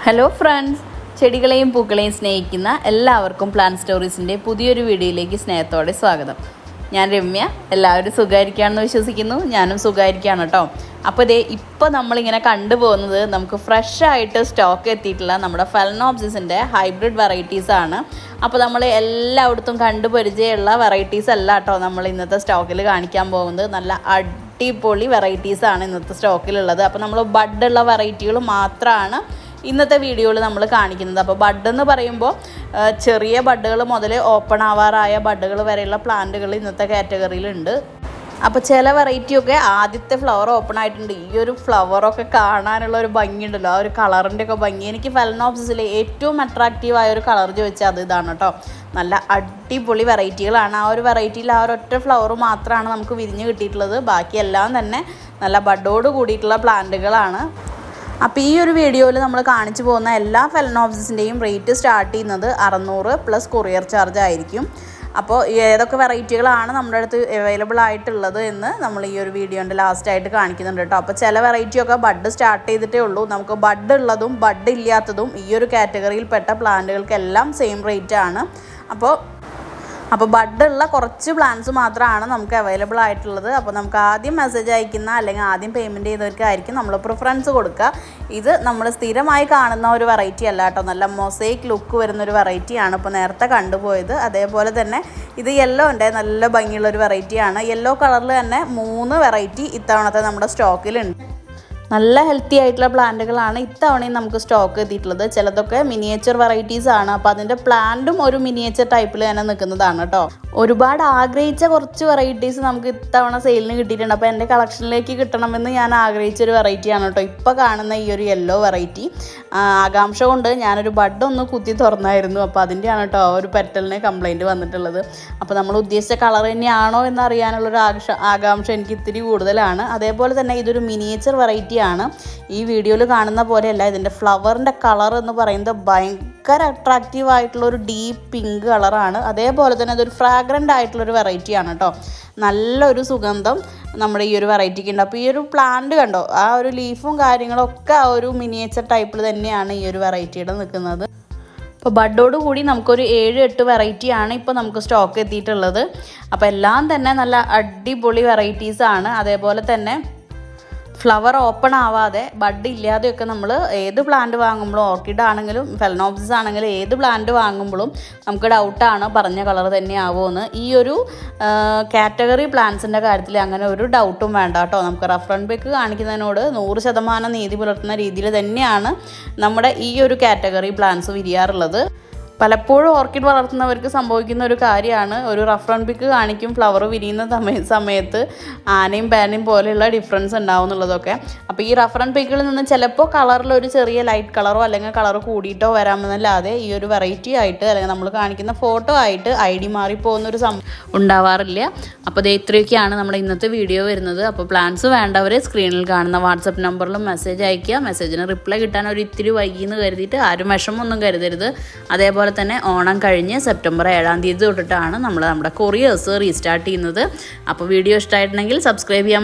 Hello friends, ചെടികളെയും പൂക്കളെയും സ്നേഹിക്കുന്ന എല്ലാവർക്കും plant സ്റ്റോറീസിൻ്റെ പുതിയൊരു വീഡിയോയിലേക്ക് സ്നേഹത്തോടെ സ്വാഗതം. ഞാൻ രമ്യ. എല്ലാവരും സുഖമായിരിക്കുകയാണെന്ന് വിശ്വസിക്കുന്നു. ഞാനും സുഖമായിരിക്കുകയാണ് കേട്ടോ. അപ്പോൾ ഇപ്പോൾ നമ്മളിങ്ങനെ കണ്ടുപോകുന്നത് നമുക്ക് ഫ്രഷായിട്ട് സ്റ്റോക്ക് എത്തിയിട്ടുള്ള നമ്മുടെ ഫലനോപ്സിസിൻ്റെ ഹൈബ്രിഡ് വെറൈറ്റീസാണ്. അപ്പോൾ നമ്മൾ എല്ലായിടത്തും കണ്ടുപരിചയമുള്ള വെറൈറ്റീസ് അല്ല കേട്ടോ നമ്മൾ ഇന്നത്തെ സ്റ്റോക്കിൽ കാണിക്കാൻ പോകുന്നത്. നല്ല അടിപൊളി വെറൈറ്റീസാണ് ഇന്നത്തെ സ്റ്റോക്കിലുള്ളത്. അപ്പോൾ നമ്മൾ ബഡുള്ള വെറൈറ്റികൾ മാത്രമാണ് ഇന്നത്തെ വീഡിയോയിൽ നമ്മൾ കാണിക്കുന്നത്. അപ്പോൾ ബഡ് എന്ന് പറയുമ്പോൾ ചെറിയ ബഡുകൾ മുതൽ ഓപ്പൺ ആവാറായ ബഡുകൾ വരെയുള്ള പ്ലാന്റുകൾ ഇന്നത്തെ കാറ്റഗറിയിലുണ്ട്. അപ്പോൾ ചില വെറൈറ്റിയൊക്കെ ആദ്യത്തെ ഫ്ലവർ ഓപ്പൺ ആയിട്ടുണ്ട്. ഈ ഒരു ഫ്ലവറൊക്കെ കാണാനുള്ള ഒരു ഭംഗിയുണ്ടല്ലോ, ആ ഒരു കളറിൻ്റെ ഒക്കെ ഭംഗി. എനിക്ക് ഫലനോപ്സിസിലെ ഏറ്റവും അട്രാക്റ്റീവായ ഒരു കളർ ചോദിച്ചാൽ അത് ഇതാണ് കേട്ടോ. നല്ല അടിപൊളി വെറൈറ്റികളാണ്. ആ ഒരു വെറൈറ്റിയിൽ ആ ഒരൊറ്റ ഫ്ലവർ മാത്രമാണ് നമുക്ക് വിരിഞ്ഞ് കിട്ടിയിട്ടുള്ളത്. ബാക്കിയെല്ലാം തന്നെ നല്ല ബഡോട് കൂടിയിട്ടുള്ള പ്ലാന്റുകളാണ്. അപ്പോൾ ഈ ഒരു വീഡിയോയിൽ നമ്മൾ കാണിച്ചു പോകുന്ന എല്ലാ ഫലനോപ്സിസിൻ്റെയും റേറ്റ് സ്റ്റാർട്ട് ചെയ്യുന്നത് 600 പ്ലസ് കൊറിയർ ചാർജ് ആയിരിക്കും. അപ്പോൾ ഏതൊക്കെ വെറൈറ്റികളാണ് നമ്മുടെ അടുത്ത് അവൈലബിൾ ആയിട്ടുള്ളത് എന്ന് നമ്മൾ ഈ ഒരു വീഡിയോൻ്റെ ലാസ്റ്റായിട്ട് കാണിക്കുന്നുണ്ട് കേട്ടോ. അപ്പോൾ ചില വെറൈറ്റിയൊക്കെ ബഡ് സ്റ്റാർട്ട് ചെയ്തിട്ടേ ഉള്ളൂ. നമുക്ക് ബഡ് ഉള്ളതും ബഡ് ഇല്ലാത്തതും ഈ ഒരു കാറ്റഗറിയിൽപ്പെട്ട പ്ലാന്റുകൾക്കെല്ലാം സെയിം റേറ്റ് ആണ്. അപ്പോൾ ബഡുള്ള കുറച്ച് പ്ലാന്റ്സ് മാത്രമാണ് നമുക്ക് അവൈലബിൾ ആയിട്ടുള്ളത്. അപ്പോൾ നമുക്ക് ആദ്യം മെസ്സേജ് അയക്കുന്ന അല്ലെങ്കിൽ ആദ്യം പേയ്മെൻറ്റ് ചെയ്തവർക്കായിരിക്കും നമ്മൾ പ്രിഫറൻസ് കൊടുക്കുക. ഇത് നമ്മൾ സ്ഥിരമായി കാണുന്ന ഒരു വെറൈറ്റി അല്ല കേട്ടോ. നല്ല മൊസൈക്ക് ലുക്ക് വരുന്നൊരു വെറൈറ്റിയാണ് ഇപ്പോൾ നേരത്തെ കണ്ടുപോയത്. അതേപോലെ തന്നെ ഇത് യെല്ലോ ഉണ്ട്, നല്ല ഭംഗിയുള്ളൊരു വെറൈറ്റിയാണ്. യെല്ലോ കളറിൽ തന്നെ 3 വെറൈറ്റി ഇത്തവണത്തെ നമ്മുടെ സ്റ്റോക്കിലുണ്ട്. നല്ല ഹെൽത്തി ആയിട്ടുള്ള പ്ലാന്റുകളാണ് ഇത്തവണയും നമുക്ക് സ്റ്റോക്ക് എത്തിയിട്ടുള്ളത്. ചിലതൊക്കെ മിനിയേച്ചർ വെറൈറ്റീസ് ആണ്. അപ്പോൾ അതിൻ്റെ പ്ലാന്റും ഒരു മിനിയേച്ചർ ടൈപ്പിൽ തന്നെ നിൽക്കുന്നതാണ് കേട്ടോ. ഒരുപാട് ആഗ്രഹിച്ച കുറച്ച് വെറൈറ്റീസ് നമുക്ക് ഇത്തവണ സെയിലിന് കിട്ടിയിട്ടുണ്ട്. അപ്പോൾ എൻ്റെ കളക്ഷനിലേക്ക് കിട്ടണമെന്ന് ഞാൻ ആഗ്രഹിച്ചൊരു വെറൈറ്റിയാണ് കേട്ടോ ഇപ്പോൾ കാണുന്ന ഈ ഒരു യെല്ലോ വെറൈറ്റി. ആകാംക്ഷ കൊണ്ട് ഞാനൊരു ബഡ് ഒന്ന് കുത്തി തുറന്നായിരുന്നു. അപ്പോൾ അതിൻ്റെയാണ് കേട്ടോ ഒരു പെറ്റലിന് കംപ്ലൈൻറ്റ് വന്നിട്ടുള്ളത്. അപ്പോൾ നമ്മൾ ഉദ്ദേശിച്ച കളർ തന്നെയാണോ എന്നറിയാനുള്ളൊരു ആകാംക്ഷ എനിക്ക് ഇത്തിരി കൂടുതലാണ്. അതേപോലെ തന്നെ ഇതൊരു മിനിയേച്ചർ വെറൈറ്റി ആണ്. ഈ വീഡിയോയിൽ കാണുന്ന പോലെയല്ല. ഇതിൻ്റെ ഫ്ലവറിൻ്റെ കളർ എന്ന് പറയുന്നത് ഭയങ്കര അട്രാക്റ്റീവ് ആയിട്ടുള്ള ഒരു ഡീപ്പ് പിങ്ക് കളറാണ്. അതേപോലെ തന്നെ അതൊരു ഫ്രാഗ്രൻ്റ് ആയിട്ടുള്ളൊരു വെറൈറ്റിയാണ് കേട്ടോ. നല്ലൊരു സുഗന്ധം നമ്മുടെ ഈ ഒരു വെറൈറ്റിക്ക് ഉണ്ട്. അപ്പോൾ ഈ ഒരു പ്ലാന്റ് കണ്ടോ, ആ ഒരു ലീഫും കാര്യങ്ങളൊക്കെ ആ ഒരു മിനിയേച്ചർ ടൈപ്പിൽ തന്നെയാണ് ഈ ഒരു വെറൈറ്റിയുടെ നിൽക്കുന്നത്. അപ്പോൾ ബഡോട് കൂടി നമുക്കൊരു 7-8 വെറൈറ്റിയാണ് ഇപ്പോൾ നമുക്ക് സ്റ്റോക്ക് എത്തിയിട്ടുള്ളത്. അപ്പോൾ എല്ലാം തന്നെ നല്ല അടിപൊളി വെറൈറ്റീസാണ്. അതേപോലെ തന്നെ ഫ്ലവർ ഓപ്പൺ ആവാതെ ബഡ് ഇല്ലാതെയൊക്കെ നമ്മൾ ഏത് പ്ലാന്റ് വാങ്ങുമ്പോഴും, ഓർക്കിഡ് ആണെങ്കിലും ഫലനോപ്സിസ് ആണെങ്കിലും ഏത് പ്ലാന്റ് വാങ്ങുമ്പോഴും നമുക്ക് ഡൗട്ടാണ് പറഞ്ഞ കളർ തന്നെ ആവുമെന്ന്. ഈ ഒരു കാറ്റഗറി പ്ലാന്റ്സിൻ്റെ കാര്യത്തിൽ അങ്ങനെ ഒരു ഡൗട്ടും വേണ്ട കേട്ടോ. നമുക്ക് റഫറൻസ് ബുക്ക് കാണിക്കുന്നതിനോട് 100% നീതി പുലർത്തുന്ന രീതിയിൽ തന്നെയാണ് നമ്മുടെ ഈ ഒരു കാറ്റഗറി പ്ലാന്റ്സ് വിരിയാറുള്ളത്. പലപ്പോഴും ഓർക്കിഡ് വളർത്തുന്നവർക്ക് സംഭവിക്കുന്ന ഒരു കാര്യമാണ്, ഒരു റഫറൻസ് പിക്ക് കാണിക്കും ഫ്ലവർ വിരിയുന്ന സമയത്ത് ആനയും പാനയും പോലെയുള്ള ഡിഫറൻസ് ഉണ്ടാവും എന്നുള്ളതൊക്കെ. അപ്പോൾ ഈ റഫറൻസ് പിക്കിൽ നിന്ന് ചിലപ്പോൾ കളറിൽ ഒരു ചെറിയ ലൈറ്റ് കളറോ അല്ലെങ്കിൽ കളർ കൂടിയിട്ടോ വരാമെന്നല്ലാതെ ഈ ഒരു വെറൈറ്റി ആയിട്ട് അല്ലെങ്കിൽ നമ്മൾ കാണിക്കുന്ന ഫോട്ടോ ആയിട്ട് ID മാറിപ്പോകുന്നൊരു ഉണ്ടാവാറില്ല. അപ്പോൾ ഇത്രയൊക്കെയാണ് നമ്മുടെ ഇന്നത്തെ വീഡിയോ വരുന്നത്. അപ്പോൾ പ്ലാൻസ് വേണ്ടവർ സ്ക്രീനിൽ കാണുന്ന വാട്സപ്പ് നമ്പറിലും മെസ്സേജ് അയയ്ക്കുക. മെസ്സേജിന് റിപ്ലൈ കിട്ടാൻ ഒരു ഇത്തിരി വൈകിയെന്ന് കരുതിയിട്ട് ആരും വിഷമമൊന്നും കരുതരുത്. അതേപോലെ തന്നെ ഓണം കഴിഞ്ഞ് സെപ്റ്റംബർ 7 തൊട്ടിട്ടാണ് നമ്മുടെ കൊറിയേഴ്സ് റീസ്റ്റാർട്ട് ചെയ്യുന്നത്. അപ്പോൾ വീഡിയോ ഇഷ്ടമായിട്ടുണ്ടെങ്കിൽ സബ്സ്ക്രൈബ് ചെയ്യാൻ